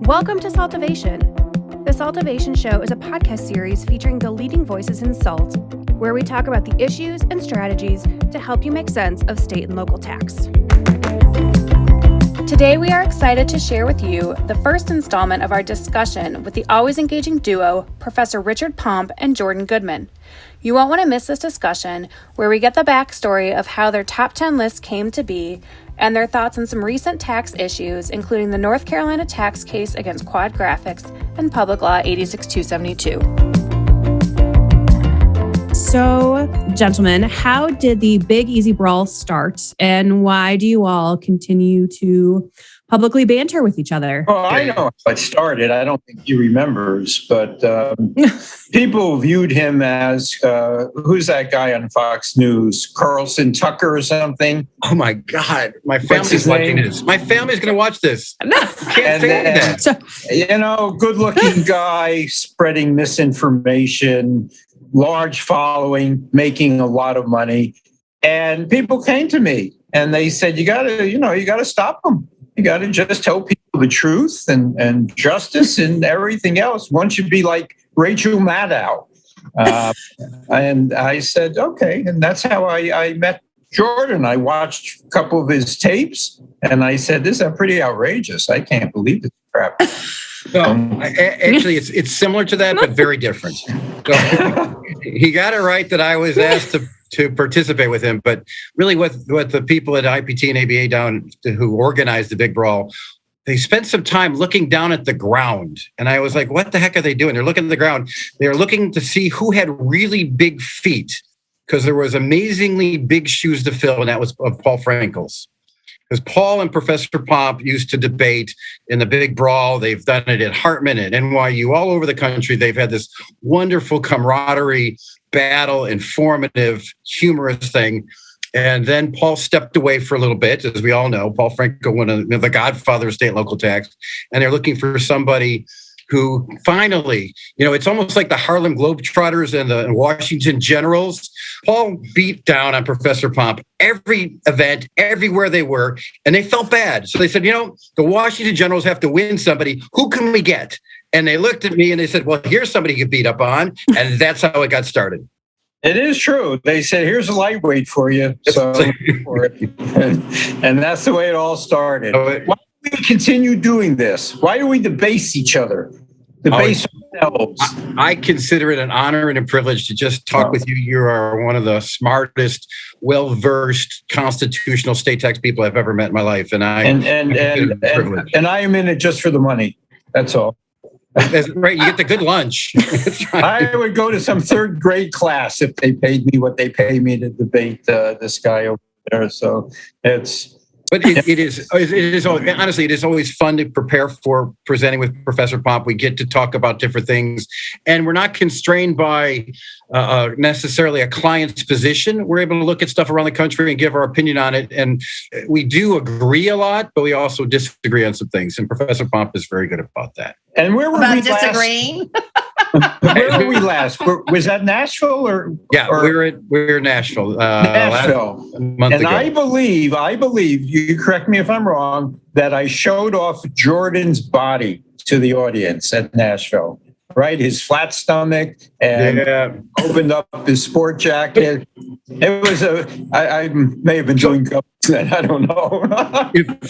Welcome to Saltivation. The Saltivation Show is a podcast series featuring the leading voices in SALT, where we talk about the issues and strategies to help you make sense of state and local tax. Today, we are excited to share with you the first installment of our discussion with the always engaging duo, Professor Richard Pomp and Jordan Goodman. You won't want to miss this discussion, where we get the backstory of how their top 10 list came to be and their thoughts on some recent tax issues, including the North Carolina tax case against Quad Graphics and Public Law 86272. So, gentlemen, how did the Big East Brawl start, and why do you all continue to publicly banter with each other? Well, I know how it started. I don't think he remembers, but people viewed him as, who's that guy on Fox News? Carlson Tucker or something? Oh, my God. My family's watching this. My family's going to watch this. No, can't say that. So, good-looking guy spreading misinformation, large following, making a lot of money. And people came to me and they said, you gotta stop him. You gotta just tell people the truth and justice and everything else. One should be like Rachel Maddow. And I said, okay. And that's how I met Jordan. I watched a couple of his tapes and I said, this is pretty outrageous. I can't believe this crap. Actually, it's similar to that, but very different. So, he got it right that I was asked to participate with him, but really what the people at IPT and ABA down who organized the Big Brawl, they spent some time looking down at the ground. And I was like, what the heck are they doing? They're looking at the ground. They're looking to see who had really big feet, because there was amazingly big shoes to fill, and that was of Paul Frankel's. Because Paul and Professor Pomp used to debate in the Big Brawl. They've done it at Hartman, at NYU, all over the country. They've had this wonderful camaraderie, battle, informative, humorous thing. And then Paul stepped away for a little bit, as we all know. Paul Frankel, one of the godfather of state and local tax. And they're looking for somebody who finally, it's almost like the Harlem Globetrotters and the Washington Generals. Paul beat down on Professor Pomp every event, everywhere they were, and they felt bad. So they said, the Washington Generals have to win somebody. Who can we get? And they looked at me and they said, well, here's somebody you beat up on. And that's how it got started. It is true. They said, here's a lightweight for you. So, and that's the way it all started. Why do we continue doing this? Why do we debase each other? Debase ourselves. I consider it an honor and a privilege to just talk with you. You are one of the smartest, well-versed constitutional state tax people I've ever met in my life. And I am in it just for the money. That's all. That's right. You get the good lunch. I would go to some third grade class if they paid me what they pay me to debate this guy over there. So it's. But it is honestly, it is always fun to prepare for presenting with Professor Pomp. We get to talk about different things, and we're not constrained by necessarily a client's position. We're able to look at stuff around the country and give our opinion on it. And we do agree a lot, but we also disagree on some things. And Professor Pomp is very good about that. And where were we disagreeing? Where were we last? Was that Nashville or? Yeah, we were in Nashville. Nashville. A month ago. I believe, you correct me if I'm wrong, that I showed off Jordan's body to the audience at Nashville, right? His flat stomach and opened up his sport jacket. It was I may have been doing guns then, I don't know.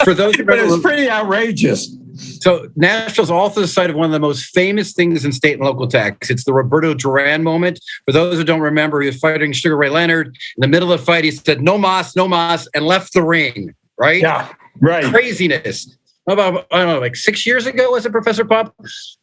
For those but it was pretty outrageous. So Nashville's also the site of one of the most famous things in state and local tax. It's the Roberto Duran moment. For those who don't remember, he was fighting Sugar Ray Leonard. In the middle of the fight, he said, no mas, and left the ring, right? Yeah, right. Craziness. About, I don't know, like 6 years ago, was it, Professor Pomp?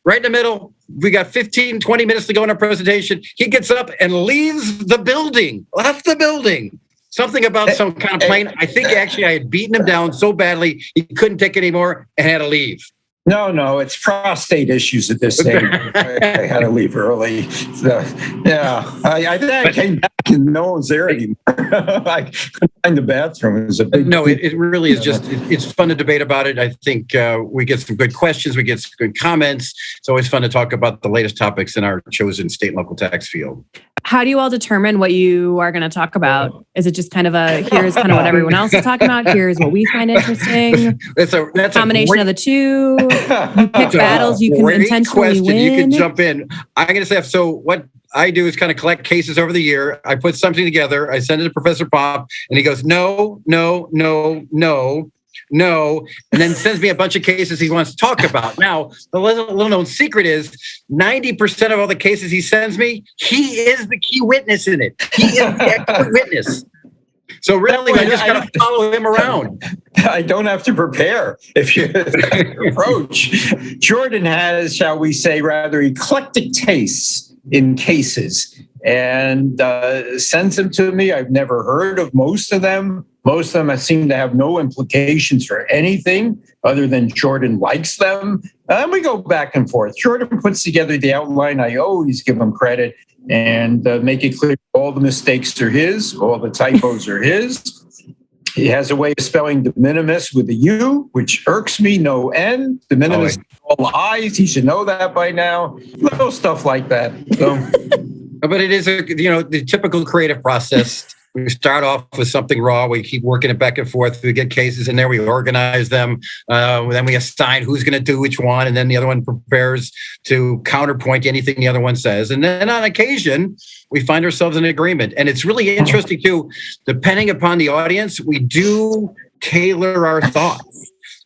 Right in the middle. We got 15, 20 minutes to go in our presentation. He gets up and leaves the building, left the building. Something about some kind of plane. I think actually I had beaten him down so badly he couldn't take it anymore and had to leave. No, it's prostate issues at this stage. I had to leave early. So, I came back and no one's there anymore. I couldn't find the bathroom. It was a big. No, it really is just, it's fun to debate about it. I think we get some good questions. We get some good comments. It's always fun to talk about the latest topics in our chosen state and local tax field. How do you all determine what you are going to talk about? Is it just kind of here's kind of what everyone else is talking about, here's what we find interesting? That's a combination of the two. You pick battles you can intentionally win. You can jump in. I'm going to say, so what I do is kind of collect cases over the year. I put something together. I send it to Professor Pomp, and he goes, no, and then sends me a bunch of cases he wants to talk about. Now, the little known secret is 90% of all the cases he sends me, he is the key witness in it. He is the expert witness. So really, I just got to follow him around. I don't have to prepare if you approach. Jordan has, shall we say, rather eclectic tastes in cases and sends them to me. I've never heard of most of them. Most of them seem to have no implications for anything other than Jordan likes them. And we go back and forth. Jordan puts together the outline. I always give him credit and make it clear all the mistakes are his, all the typos are his. He has a way of spelling de minimis with a U, which irks me no end. De minimis all I's. He should know that by now. Little stuff like that. So. But it is the typical creative process. We start off with something raw. We keep working it back and forth. We get cases in there. We organize them. Then we assign who's going to do which one. And then the other one prepares to counterpoint anything the other one says. And then on occasion, we find ourselves in agreement. And it's really interesting, too. Depending upon the audience, we do tailor our thoughts.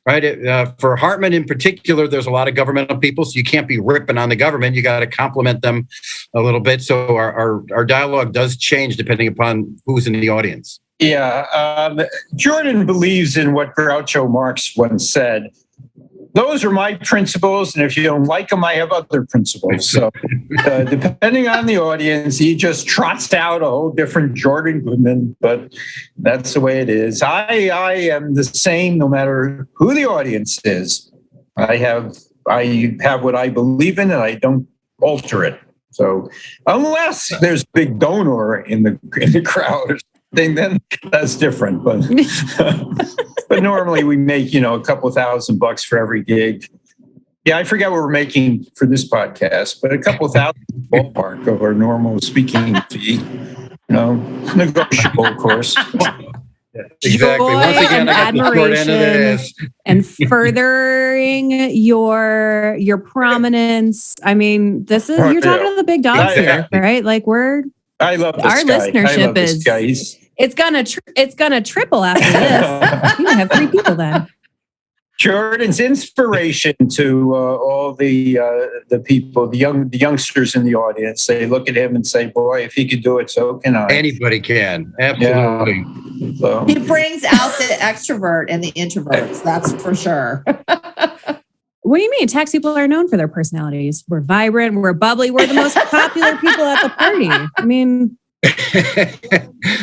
Right. For Hartman in particular, there's a lot of governmental people, so you can't be ripping on the government. You got to compliment them a little bit. So our dialogue does change depending upon who's in the audience. Yeah. Jordan believes in what Groucho Marx once said. Those are my principles, and if you don't like them, I have other principles. So depending on the audience, he just trots out a whole different Jordan Goodman, but that's the way it is. I am the same no matter who the audience is. I have what I believe in, and I don't alter it. So unless there's a big donor in the crowd or something, then that's different. But but normally we make, a couple $1,000 for every gig. Yeah, I forget what we're making for this podcast, but a couple $1,000 ballpark of our normal speaking fee. Negotiable, of course. Exactly. Joy Once again, I got the short end of this. And furthering your prominence. I mean, you're talking to the big dogs here, right? Like I love this our guy. listenership is. It's gonna triple after this. You have 3 people then. Jordan's inspiration to all the people, the youngsters in the audience. They look at him and say, "Boy, if he could do it, so can I." Anybody can, absolutely. Yeah. So. He brings out the extrovert and the introverts. That's for sure. What do you mean? Tax people are known for their personalities. We're vibrant. We're bubbly. We're the most popular people at the party. I mean.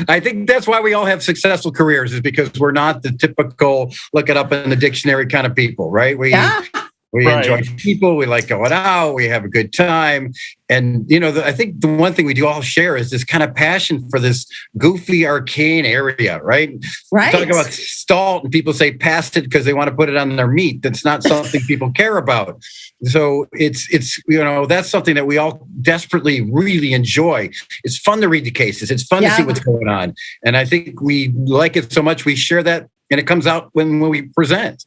I think that's why we all have successful careers, is because we're not the typical look it up in the dictionary kind of people, right? We enjoy people. We like going out. We have a good time. And, I think the one thing we do all share is this kind of passion for this goofy, arcane area, right? Right. Talk about salt and people say past it because they want to put it on their meat. That's not something people care about. So it's that's something that we all desperately really enjoy. It's fun to read the cases. It's fun to see what's going on. And I think we like it so much we share that, and it comes out when we present.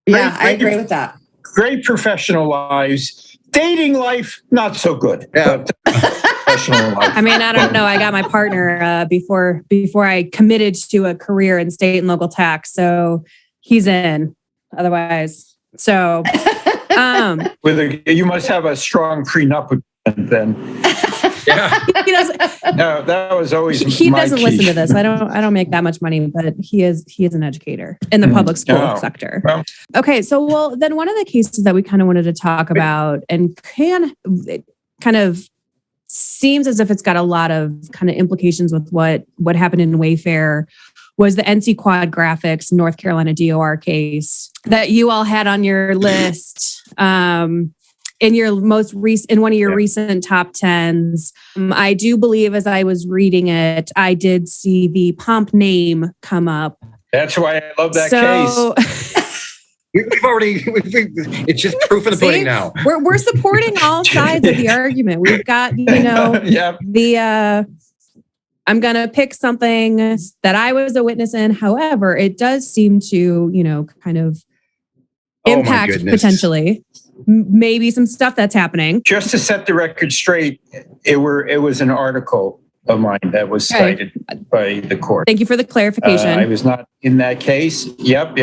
Yeah, I agree with that. Great professional lives. Dating life, not so good. Yeah. But professional life. I mean, I don't know. I got my partner before I committed to a career in state and local tax, so he's in. Otherwise, so you must have a strong prenup then. Yeah. No, that was always he my doesn't key. listen to this. I don't make that much money, but he is an educator in the public school sector. Well, Okay, so then one of the cases that we kind of wanted to talk about, and it kind of seems as if it's got a lot of kind of implications with what happened in Wayfair, was the NC Quad Graphics North Carolina DOR case that you all had on your list. In your in one of your recent top 10s. I do believe as I was reading it, I did see the Pomp name come up. that's why I love that case. It's just proof of the pudding now. We're supporting all sides of the argument. We've got, I'm going to pick something that I was a witness in. However, it does seem to, kind of impact potentially maybe some stuff that's happening. Just to set the record straight, it was an article of mine that was cited by the court. Thank you for the clarification. I was not in that case. Yep.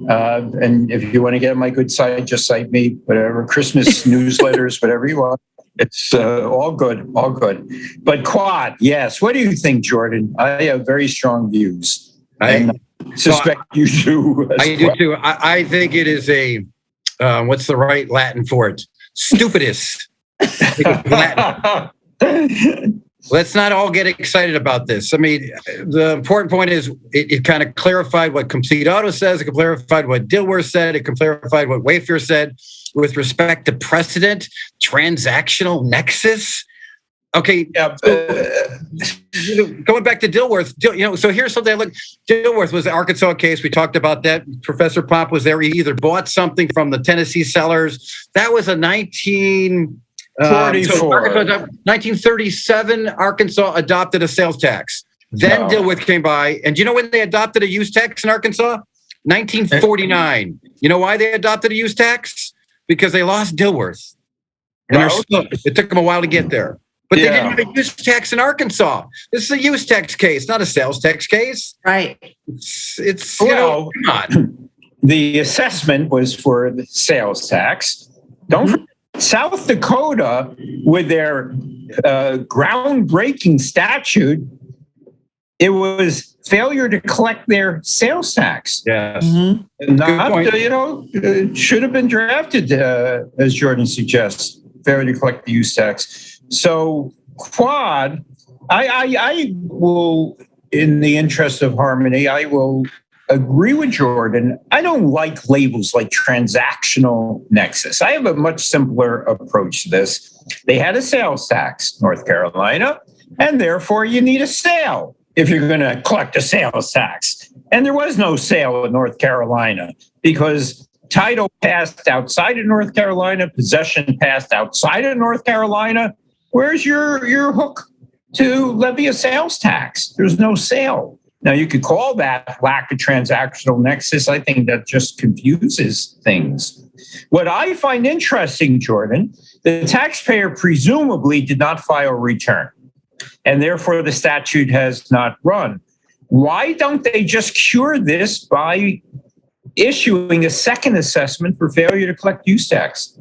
And if you want to get on my good side, just cite me, whatever, Christmas newsletters, whatever you want. It's all good. But quad, yes. What do you think, Jordan? I have very strong views. I suspect you do. I do too. I think it is what's the right Latin for it? Stupidest. Latin. Let's not all get excited about this. I mean, the important point is it kind of clarified what Complete Auto says. It clarified what Dilworth said. It clarified what Wayfair said with respect to precedent, transactional nexus. Okay, so, going back to Dilworth, so here's something. Dilworth was the Arkansas case. We talked about that. Professor Pomp was there. He either bought something from the Tennessee sellers. That was a 1937, Arkansas adopted a sales tax. Then Dilworth came by. And do you know when they adopted a use tax in Arkansas? 1949. You know why they adopted a use tax? Because they lost Dilworth. And it took them a while to get there. But they didn't have a use tax in Arkansas. This is a use tax case, not a sales tax case. Right. It's come on. The assessment was for the sales tax. Don't forget, South Dakota, with their groundbreaking statute, it was failure to collect their sales tax. Yes. It should have been drafted, as Jordan suggests, failure to collect the use tax. So quad, I will, in the interest of harmony, I will agree with Jordan. I don't like labels like transactional nexus. I have a much simpler approach to this. They had a sales tax, North Carolina, and therefore you need a sale if you're going to collect a sales tax. And there was no sale in North Carolina because title passed outside of North Carolina, possession passed outside of North Carolina. Where's your hook to levy a sales tax? There's no sale. Now, you could call that lack of transactional nexus. I think that just confuses things. What I find interesting, Jordan, the taxpayer presumably did not file a return, and therefore the statute has not run. Why don't they just cure this by issuing a second assessment for failure to collect use tax?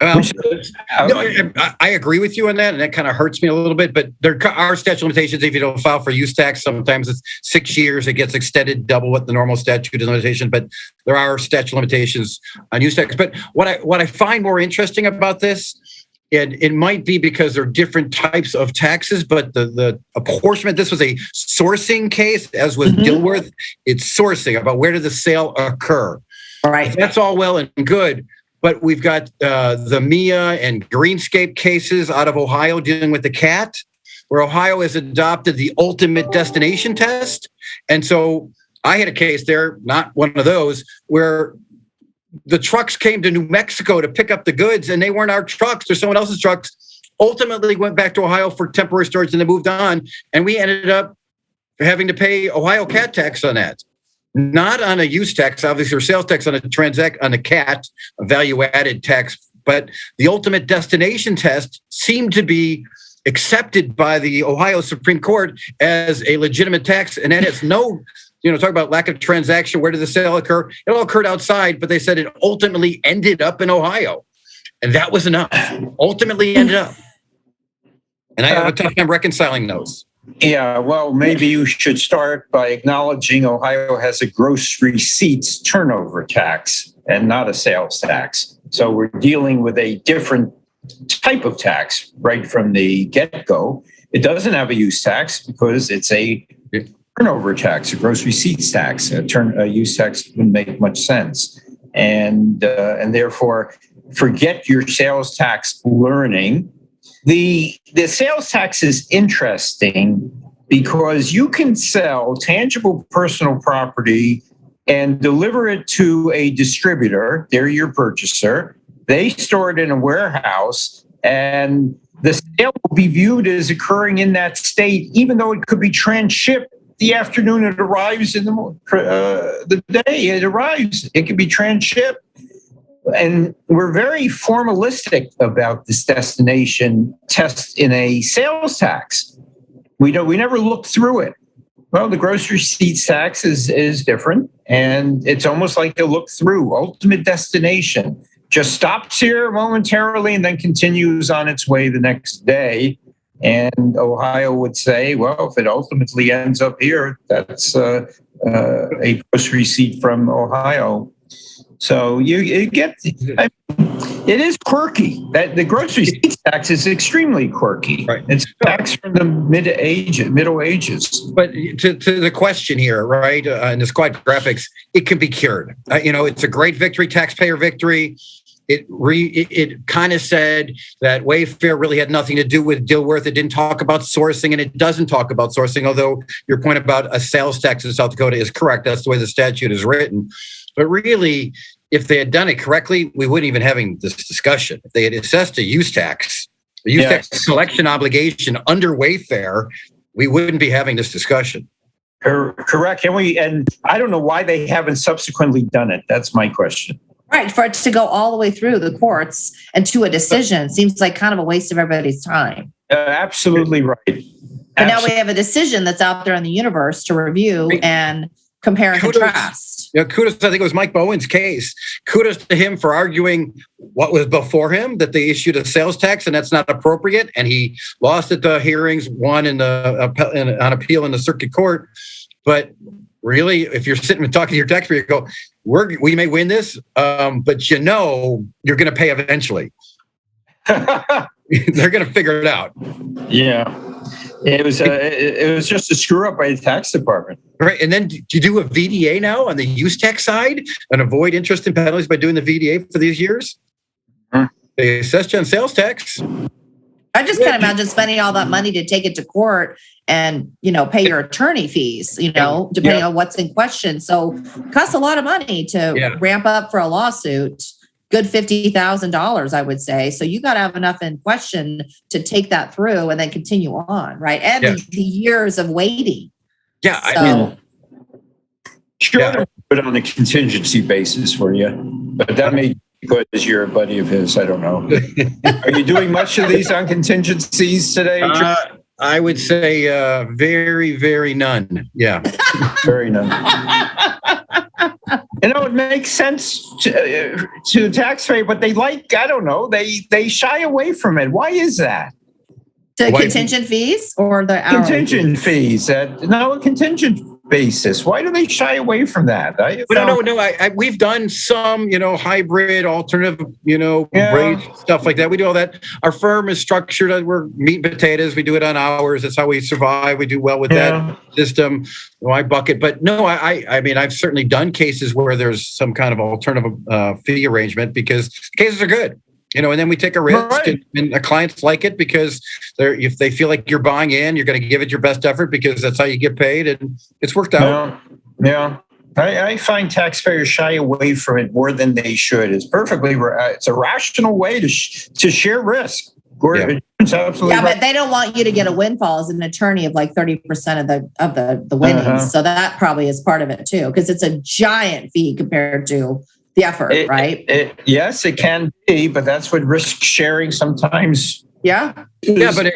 I agree with you on that, and that kind of hurts me a little bit. But there are statute limitations if you don't file for use tax. Sometimes it's 6 years; it gets extended double what the normal statute is limitation. But there are statute limitations on use tax. But what I find more interesting about this, and it might be because there are different types of taxes, but the apportionment. This was a sourcing case, as was Dilworth. It's sourcing about where did the sale occur. All right, that's all well and good. But we've got the Mia and Greenscape cases out of Ohio dealing with the cat, where Ohio has adopted the ultimate destination test. And so I had a case there, not one of those, where the trucks came to New Mexico to pick up the goods, and they weren't our trucks. They're someone else's trucks. Ultimately went back to Ohio for temporary storage, and they moved on. And we ended up having to pay Ohio cat tax on that. Not on a use tax, obviously, or sales tax on a cat, a value-added tax, but the ultimate destination test seemed to be accepted by the Ohio Supreme Court as a legitimate tax, and that has no, talk about lack of transaction. Where did the sale occur? It all occurred outside, but they said it ultimately ended up in Ohio, and that was enough. Ultimately ended up, and I have a tough time reconciling those. Yeah, well, maybe you should start by acknowledging Ohio has a gross receipts turnover tax and not a sales tax. So we're dealing with a different type of tax right from the get-go. It doesn't have a use tax because it's a turnover tax, a gross receipts tax. A use tax wouldn't make much sense. And therefore, forget your sales tax learning. The sales tax is interesting because you can sell tangible personal property and deliver it to a distributor. They're your purchaser. They store it in a warehouse, and the sale will be viewed as occurring in that state, even though it could be transshipped the afternoon it arrives, in the day it arrives. It can be transshipped. And we're very formalistic about this destination test in a sales tax. We never look through it. Well, the gross receipts tax is different, and it's almost like a look through. Ultimate destination just stops here momentarily and then continues on its way the next day. And Ohio would say, well, if it ultimately ends up here, that's a gross receipt from Ohio. So you get, it is quirky. That the gross receipts tax is extremely quirky. Right. It's tax from the Middle Ages. But to the question here, right, in the squad graphics, it can be cured. It's a great victory, taxpayer victory. It kind of said that Wayfair really had nothing to do with Dilworth. It didn't talk about sourcing, and it doesn't talk about sourcing, although your point about a sales tax in South Dakota is correct. That's the way the statute is written. But really, if they had done it correctly, we wouldn't even having this discussion. If they had assessed a use tax, tax collection obligation under Wayfair, we wouldn't be having this discussion. Correct. And I don't know why they haven't subsequently done it. That's my question. Right. For it to go all the way through the courts and to a decision seems like kind of a waste of everybody's time. Absolutely right. But now we have a decision that's out there in the universe to review and compare and contrast. Kudos, I think it was Mike Bowen's case. Kudos to him for arguing what was before him, that they issued a sales tax and that's not appropriate. And he lost at the hearings, won on appeal in the circuit court. But really, if you're sitting and talking to your taxpayer, you go, we may win this, but you're going to pay eventually. They're going to figure it out. Yeah. It was just a screw up by the tax department. Right. And then do you do a VDA now on the use tax side and avoid interest and penalties by doing the VDA for these years? They assessed you on sales tax. I just can't imagine spending all that money to take it to court and, pay your attorney fees, depending on what's in question. So it costs a lot of money to ramp up for a lawsuit. Good $50,000, I would say. So you got to have enough in question to take that through and then continue on, right? And the years of waiting. Yeah, so, sure, put it on a contingency basis for you, but that may be good as you're a buddy of his. I don't know. Are you doing much of these on contingencies today? I would say very, very none. Yeah, very none. It makes sense to taxpayer, but they they shy away from it. Why is that? The contingent fees or the hourly contingent fees? A contingent basis. Why do they shy away from that? We've done some, hybrid, alternative, rate stuff like that. We do all that. Our firm is structured. We're meat and potatoes. We do it on hours. That's how we survive. We do well with that system. I bucket, but no, I mean, I've certainly done cases where there's some kind of alternative fee arrangement because cases are good. And then we take a risk, and the clients like it because if they feel like you're buying in, you're going to give it your best effort because that's how you get paid, and it's worked out. Yeah. I find taxpayers shy away from it more than they should. It's it's a rational way to share risk. It's absolutely but they don't want you to get a windfall as an attorney of like 30% of the winnings. So that probably is part of it too, because it's a giant fee compared to the effort, right? Yes, it can be, but that's what risk sharing sometimes. Yeah, but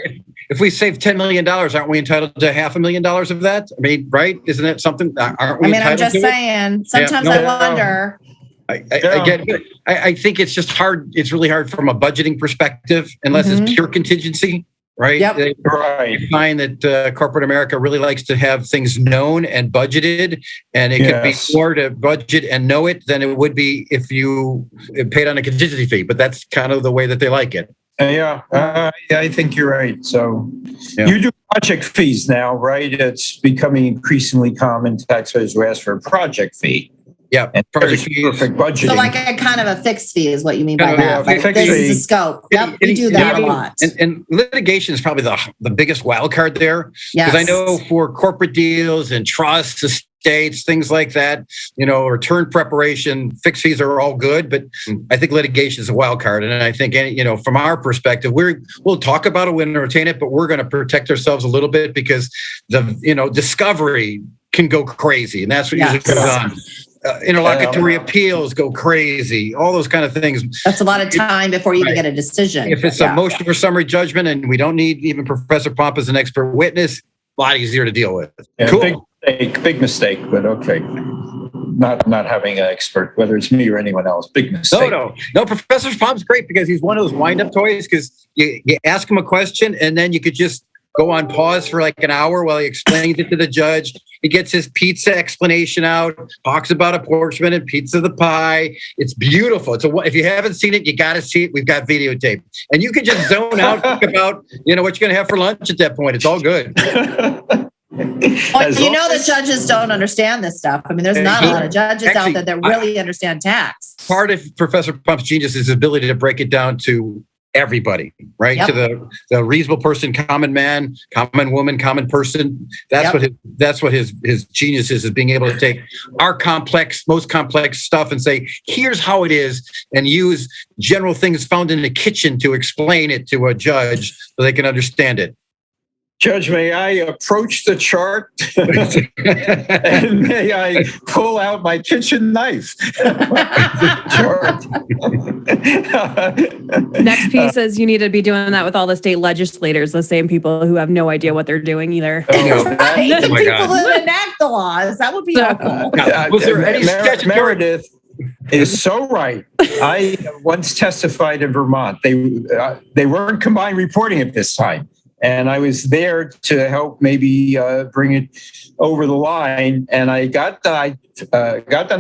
if we save $10 million, aren't we entitled to $500,000 of that? I mean, right? Isn't that something? Aren't we? I'm just saying. Sometimes I wonder. I think it's just hard. It's really hard from a budgeting perspective, unless it's pure contingency. Right. Yep. I find that corporate America really likes to have things known and budgeted, and it could be more to budget and know it than it would be if you paid on a contingency fee. But that's kind of the way that they like it. I think you're right. So you do project fees now, right? It's becoming increasingly common. Taxpayers who ask for a project fee. Yeah, and perfect budgeting. So like a kind of a fixed fee is what you mean by that. Like this is the scope. Yep, we do that a lot. And litigation is probably the biggest wild card there. Because I know for corporate deals and trusts, estates, things like that, return preparation, fixed fees are all good, but I think litigation is a wild card. And I think, from our perspective, we'll talk about it, we'll entertain it, but we're going to protect ourselves a little bit because discovery can go crazy. And that's what usually goes on. Interlocutory appeals go crazy, all those kind of things. That's a lot of time before you even get a decision. If it's a motion for summary judgment and we don't need even Professor Pomp as an expert witness, a lot easier to deal with. Yeah, cool. Big mistake, but okay. Not having an expert, whether it's me or anyone else, big mistake. No. Professor Pomp's great because he's one of those wind-up toys because you ask him a question and then you could just go on pause for like an hour while he explains it to the judge. He gets his pizza explanation out, talks about apportionment and pizza the pie. It's beautiful. If you haven't seen it, you got to see it. We've got videotape. And you can just zone out, think about, what you're going to have for lunch at that point. It's all good. Well, the judges don't understand this stuff. I mean, there's not a lot of judges out there that really understand tax. Part of Professor Pump's genius is his ability to break it down to everybody, right? Yep. To the reasonable person, common man, common woman, common person. That's what his genius is being able to take our most complex stuff and say, here's how it is, and use general things found in the kitchen to explain it to a judge so they can understand it. Judge, may I approach the chart and may I pull out my kitchen knife? Chart. Next piece is you need to be doing that with all the state legislators, the same people who have no idea what they're doing either. The people that enact the laws. That would be helpful. Was there any Meredith is so right. I once testified in Vermont. They weren't combined reporting at this time. And I was there to help maybe bring it over the line. And I got done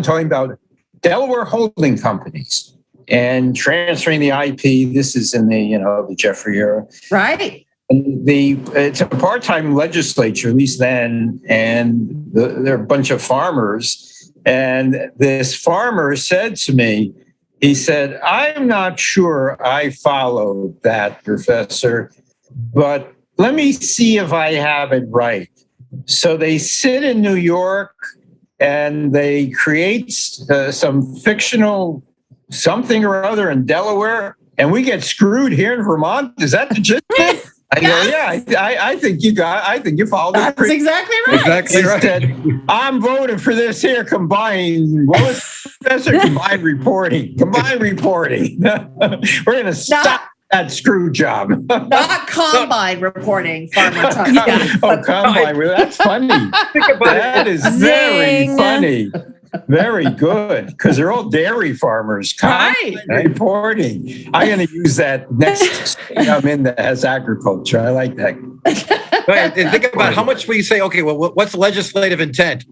talking about Delaware holding companies and transferring the IP. This is in the Jeffrey era. Right. And it's a part-time legislature, at least then, and there are a bunch of farmers. And this farmer said to me, he said, I'm not sure I followed that, Professor, but let me see if I have it right. So they sit in New York and they create some fictional something or other in Delaware, and we get screwed here in Vermont. Is that the gist? I go, I think you followed it. That's exactly right. Exactly right. Said, I'm voting for this here combined. What was Professor combined reporting? Combined reporting. We're going to stop that screw job. Not combine reporting, Farmer Tuck. Oh, combine. That's funny. That is very funny. Very good, because they're all dairy farmers. Right. Reporting. I'm going to use that next state I'm in that has agriculture. I like that. Right. And think about how much will you say, okay, well, what's the legislative intent?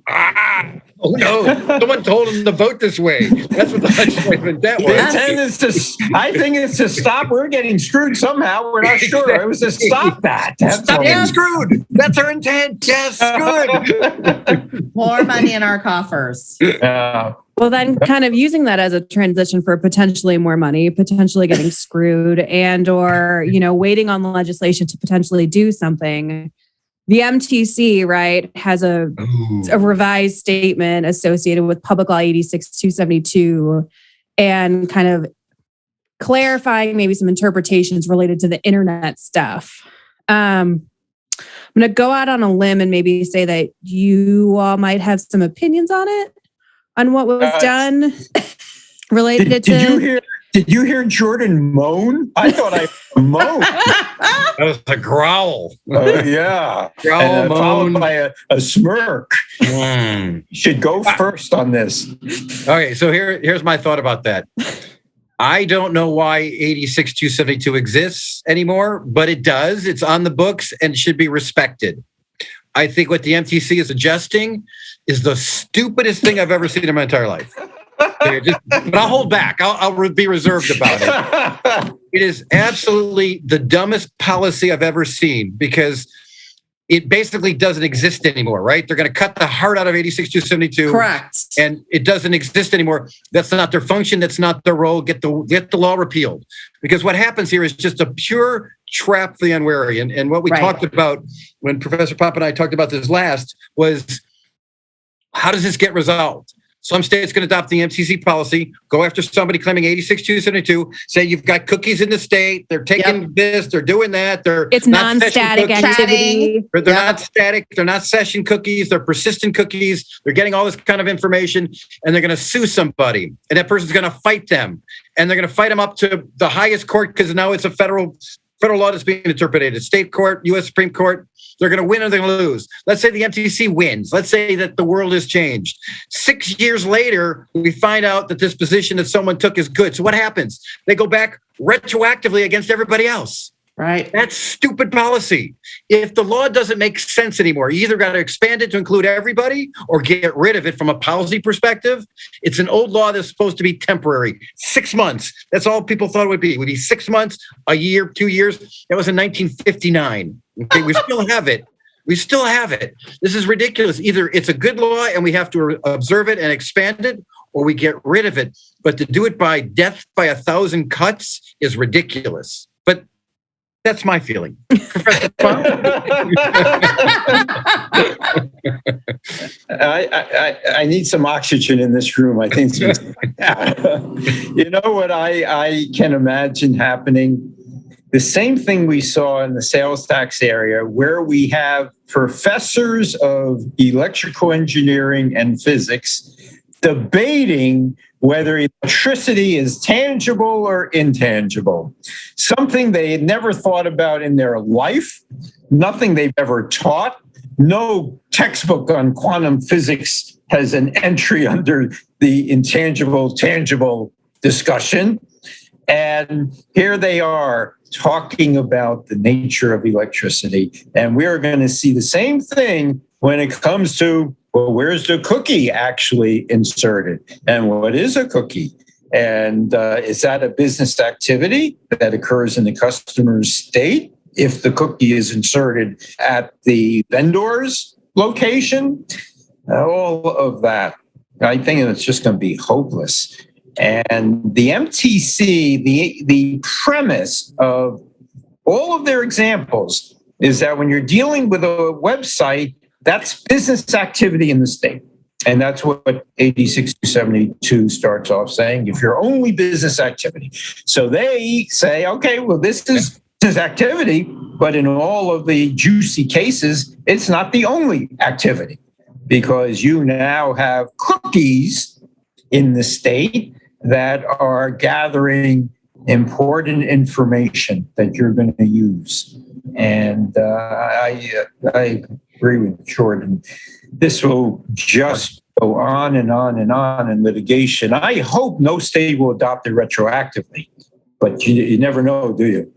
Oh, no. Someone told them to vote this way. That's what the legislative intent was. The intent is I think it's to stop. We're getting screwed somehow. We're not sure. It was to stop that. Stop getting screwed. That's our intent. Yes, good. More money in our coffers. Well, then kind of using that as a transition for potentially more money, potentially getting screwed, and or, waiting on the legislation to potentially do something. The MTC, right, has a revised statement associated with Public Law 86-272 and kind of clarifying maybe some interpretations related to the internet stuff. I'm going to go out on a limb and maybe say that you all might have some opinions on it, on what was done related to... Did you hear Jordan moan? I thought I moaned. That was a growl. Yeah. Growl, and, moan. Followed by a smirk. Should go first on this. Okay, so here's my thought about that. I don't know why 86-272 exists anymore, but it does. It's on the books and should be respected. I think what the MTC is suggesting is the stupidest thing I've ever seen in my entire life. But I'll hold back. I'll be reserved about it. It is absolutely the dumbest policy I've ever seen because it basically doesn't exist anymore, right? They're going to cut the heart out of 86-272. Correct. And it doesn't exist anymore. That's not their function. That's not their role. Get the law repealed. Because what happens here is just a pure trap for the unwary. And what we talked about when Professor Pomp and I talked about this last was How does this get resolved? Some states can adopt the MTC policy, go after somebody claiming 86-272, say you've got cookies in the state, they're taking this, they're doing that, it's not non-static session cookies. activity. They're not static, they're not session cookies, they're persistent cookies, they're getting all this kind of information, and they're going to sue somebody, and that person's going to fight them, and they're going to fight them up to the highest court because now it's a federal law that's being interpreted. State court, U.S. Supreme Court, they're going to win or they're going to lose. Let's say the MTC wins. Let's say that the world has changed. 6 years later, we find out that this position that someone took is good. So what happens? They go back retroactively against everybody else. Right. That's stupid policy. If the law doesn't make sense anymore, you either got to expand it to include everybody or get rid of it from a policy perspective. It's an old law that's supposed to be temporary. 6 months. That's all people thought it would be. It would be 6 months, a year, 2 years. That was in 1959. Okay, we still have it. We still have it. This is ridiculous. Either it's a good law and we have to observe it and expand it, or we get rid of it. But to do it by death by 1,000 cuts is ridiculous. But that's my feeling. Professor Pomp? I need some oxygen in this room. I think. You know what I can imagine happening? The same thing we saw in the sales tax area, where we have professors of electrical engineering and physics debating whether electricity is tangible or intangible, something they had never thought about in their life, nothing they've ever taught. No textbook on quantum physics has an entry under the intangible, tangible discussion. And here they are talking about the nature of electricity. And we're going to see the same thing when it comes to, well, where's the cookie actually inserted? And what is a cookie? And is that a business activity that occurs in the customer's state if the cookie is inserted at the vendor's location? All of that. I think it's just going to be hopeless. And the MTC, the premise of all of their examples is that when you're dealing with a website, that's business activity in the state. And that's what 86-72 starts off saying, if you're only business activity. So they say, okay, well, this is business activity, but in all of the juicy cases, it's not the only activity because you now have cookies in the state that are gathering important information that you're going to use. And I agree with Jordan. This will just go on and on and on in litigation. I hope no state will adopt it retroactively, but you never know, do you?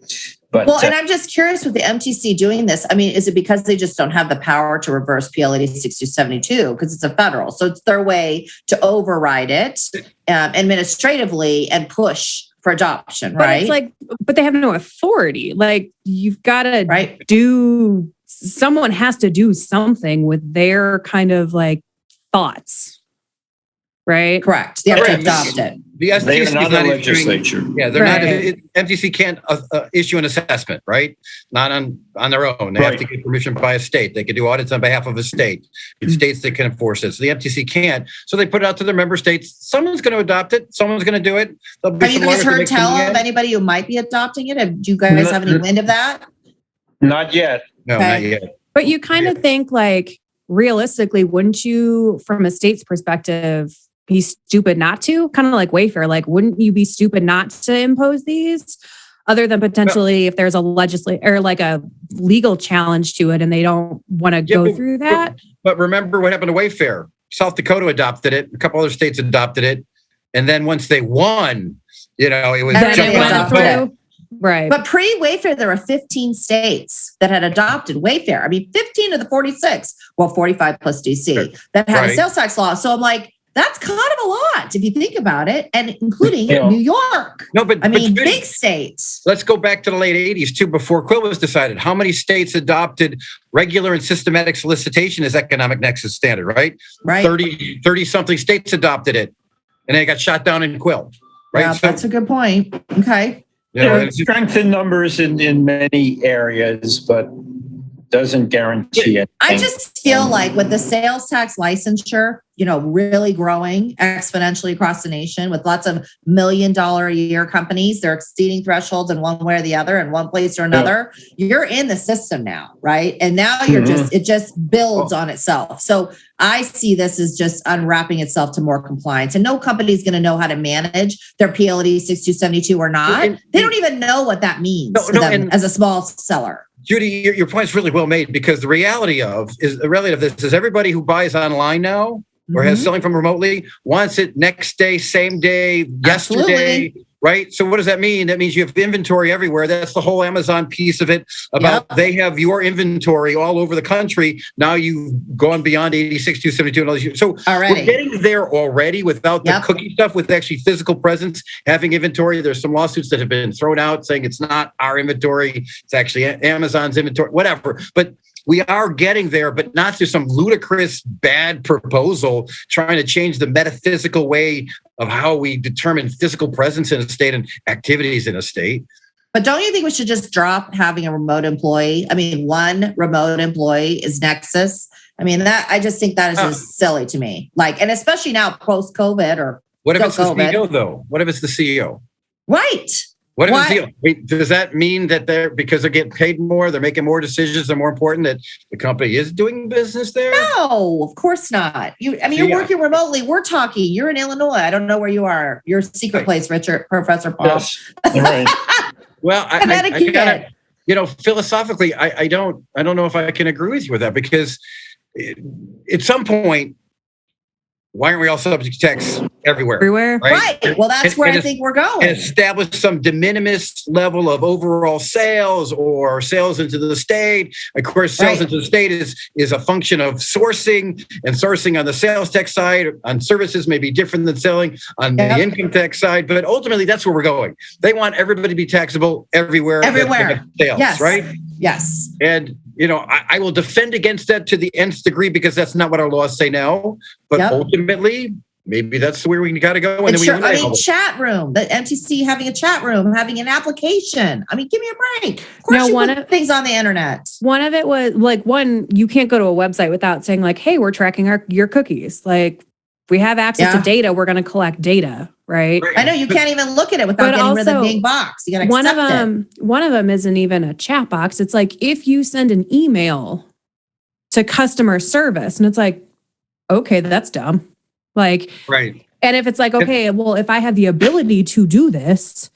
But, well, and I'm just curious with the MTC doing this. I mean, is it because they just don't have the power to reverse PL 86-72 because it's a federal? So it's their way to override it administratively and push for adoption, right? But it's like, but they have no authority. Like you've got to do, someone has to do something with their kind of like thoughts, right? Correct. They have to adopt it. The STC they are is not not the legislature. They're not. MTC can't issue an assessment, right? Not on their own. They have to get permission by a state. They can do audits on behalf of a state. It's states that can enforce it. So the MTC can't. So they put it out to their member states. Someone's going to adopt it. Someone's going to do it. Have you guys heard tell of anybody who might be adopting it? Do you guys have any wind of that? Not yet. No, not yet. But you kind of think like realistically, wouldn't you, from a state's perspective, be stupid not to? Kind of like Wayfair. Like, wouldn't you be stupid not to impose these? Other than potentially if there's a or like a legal challenge to it and they don't want to go through that. But remember what happened to Wayfair. South Dakota adopted it. A couple other states adopted it. And then once they won, it was jumping through. Right. But pre-Wayfair, there were 15 states that had adopted Wayfair. I mean, 15 of the 46, 45 plus DC, that had a sales tax law. So I'm like, that's kind of a lot if you think about it, and including New York. No, but big states. Let's go back to the late 80s too, before Quill was decided. How many states adopted regular and systematic solicitation as economic nexus standard, right? Right. 30 something states adopted it, and they got shot down in Quill. Right. Yeah, that's a good point. Okay. Strength in numbers in many areas, but doesn't guarantee anything. I just feel like with the sales tax licensure, really growing exponentially across the nation with lots of $1 million a year companies, they're exceeding thresholds in one way or the other, in one place or another. Yeah. You're in the system now, right? And now you're it just builds on itself. So I see this as just unwrapping itself to more compliance. And no company is going to know how to manage their PLD 6272 or not. They don't even know what that means to them as a small seller. Judy, your point's really well made, because the reality of this is everybody who buys online now or has selling from remotely wants it next day, same day, yesterday, right? So what does that mean? That means you have inventory everywhere. That's the whole Amazon piece of it about they have your inventory all over the country. Now you've gone beyond 86, 272 and all these. So we're getting there already without the cookie stuff, with actually physical presence, having inventory. There's some lawsuits that have been thrown out saying it's not our inventory. It's actually Amazon's inventory, whatever. But we are getting there, but not through some ludicrous bad proposal trying to change the metaphysical way of how we determine physical presence in a state and activities in a state. But don't you think we should just drop having a remote employee? I mean, one remote employee is Nexus. I mean, I just think that is just silly to me. And especially now post-COVID or what if it's the CEO though? What if it's the CEO? Right. What is the deal? Does that mean that because they're getting paid more, they're making more decisions, they're more important, that the company is doing business there? No, of course not. You're working remotely. We're talking. You're in Illinois. I don't know where you are. Your secret place, Richard, Professor Pomp. Yes. Right. Well, I gotta, philosophically, I don't know if I can agree with you with that, because at some point, why aren't we all subject to tax everywhere? Right. Well, that's where I think we're going. And establish some de minimis level of overall sales or sales into the state. Of course, sales into the state is a function of sourcing, and sourcing on the sales tax side on services may be different than selling on the income tax side. But ultimately, that's where we're going. They want everybody to be taxable everywhere. Sales, right? Yes. And I will defend against that to the nth degree, because that's not what our laws say now. But ultimately, maybe that's where we got to go. And chat room, the MTC having a chat room, having an application. I mean, give me a break. Of course, you put things on the internet. One of it was you can't go to a website without saying hey, we're tracking your cookies. We have access to data. We're going to collect data, right? I know you can't even look at it without getting rid of the dang box. You got to accept it. One of them isn't even a chat box. It's if you send an email to customer service, and it's okay, that's dumb. Right. And if it's okay, well, if I have the ability to do this,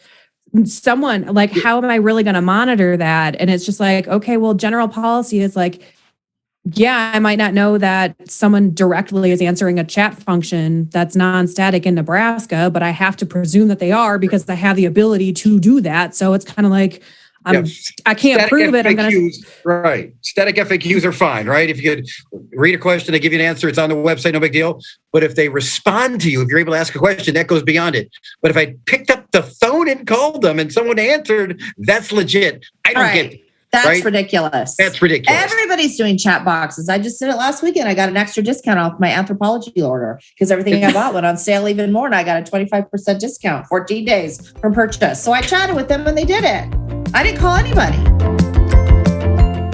someone how am I really going to monitor that? And it's just okay, well, general policy is I might not know that someone directly is answering a chat function that's non-static in Nebraska, but I have to presume that they are because I have the ability to do that. So it's kind of I can't static prove it. FAQs, right. Static FAQs are fine, right? If you could read a question, they give you an answer, it's on the website, no big deal. But if they respond to you, if you're able to ask a question, that goes beyond it. But if I picked up the phone and called them and someone answered, that's legit. I don't get it. That's ridiculous. That's ridiculous. Everybody's doing chat boxes. I just did it last weekend. I got an extra discount off my anthropology order because everything I bought went on sale even more. And I got a 25% discount, 14 days from purchase. So I chatted with them and they did it. I didn't call anybody.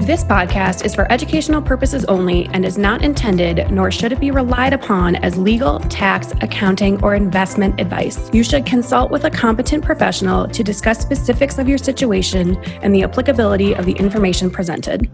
This podcast is for educational purposes only and is not intended, nor should it be relied upon as legal, tax, accounting, or investment advice. You should consult with a competent professional to discuss specifics of your situation and the applicability of the information presented.